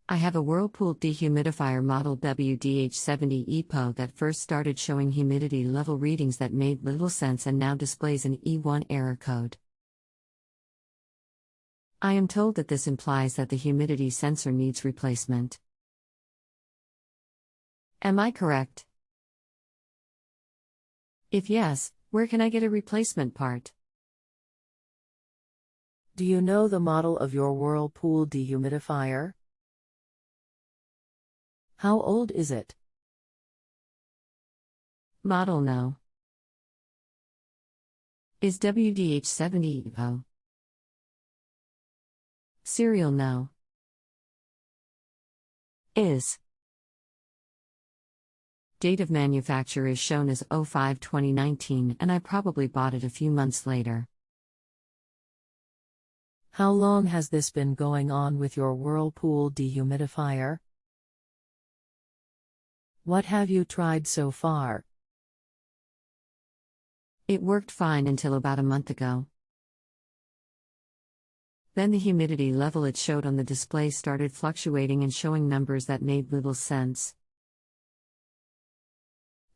I have a Whirlpool Dehumidifier Model WDH70EAPW that first started showing humidity level readings that made little sense and now displays an E1 error code. I am told that this implies that the humidity sensor needs replacement. Am I correct? If yes, where can I get a replacement part? Do you know the model of your Whirlpool dehumidifier? How old is it? Model no. Is WDH70EAPW? Serial no. Is. Date of manufacture is shown as 05/2019 and I probably bought it a few months later. How long has this been going on with your Whirlpool dehumidifier? What have you tried so far? It worked fine until about a month ago. Then the humidity level it showed on the display started fluctuating and showing numbers that made little sense.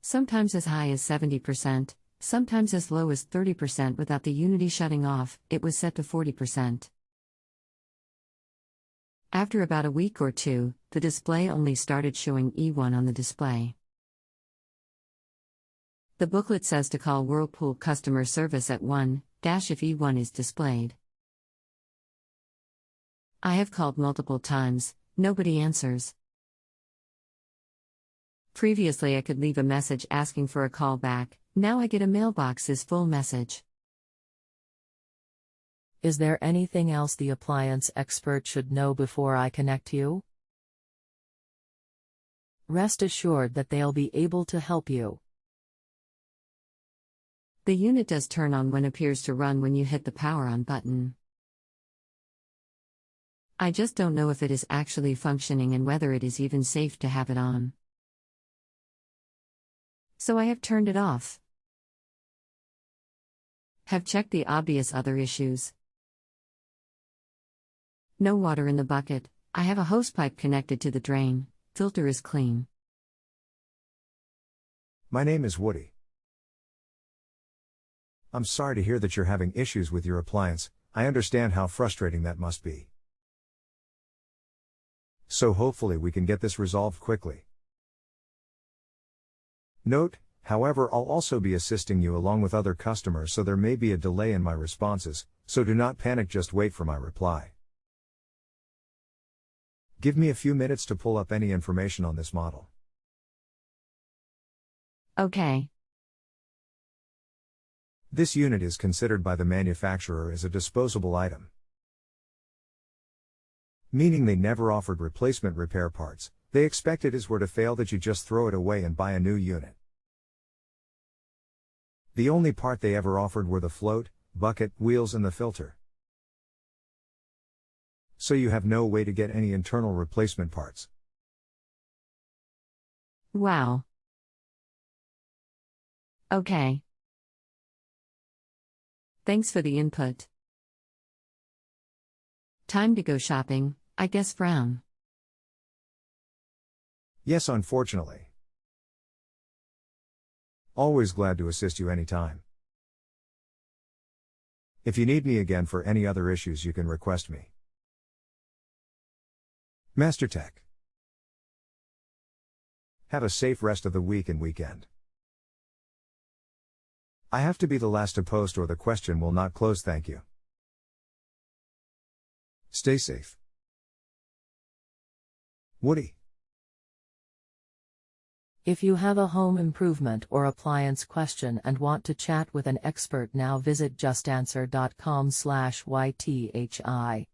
Sometimes as high as 70%, sometimes as low as 30% without the unity shutting off. It was set to 40%. After about a week or two, the display only started showing E1 on the display. The booklet says to call Whirlpool customer service at 1- if E1 is displayed. I have called multiple times, nobody answers. Previously I could leave a message asking for a call back, now I get a mailbox's full message. Is there anything else the appliance expert should know before I connect you? Rest assured that they'll be able to help you. The unit does turn on when appears to run when you hit the power on button. I just don't know if it is actually functioning and whether it is even safe to have it on. So I have turned it off. Have checked the obvious other issues. No water in the bucket, I have a hosepipe connected to the drain, filter is clean. My name is Woody. I'm sorry to hear that you're having issues with your appliance. I understand how frustrating that must be. So hopefully we can get this resolved quickly. Note, however, I'll also be assisting you along with other customers, so there may be a delay in my responses, so do not panic, just wait for my reply. Give me a few minutes to pull up any information on this model. Okay. This unit is considered by the manufacturer as a disposable item, meaning they never offered replacement repair parts. They expected it were to fail that you just throw it away and buy a new unit. The only part they ever offered were the float, bucket, wheels and the filter. So you have no way to get any internal replacement parts. Wow. Okay. Thanks for the input. Time to go shopping, I guess. Brown. Yes, unfortunately. Always glad to assist you anytime. If you need me again for any other issues, you can request me. MasterTech. Have a safe rest of the week and weekend. I have to be the last to post or the question will not close. Thank you. Stay safe. Woody. If you have a home improvement or appliance question and want to chat with an expert now, visit justanswer.com/YTHI.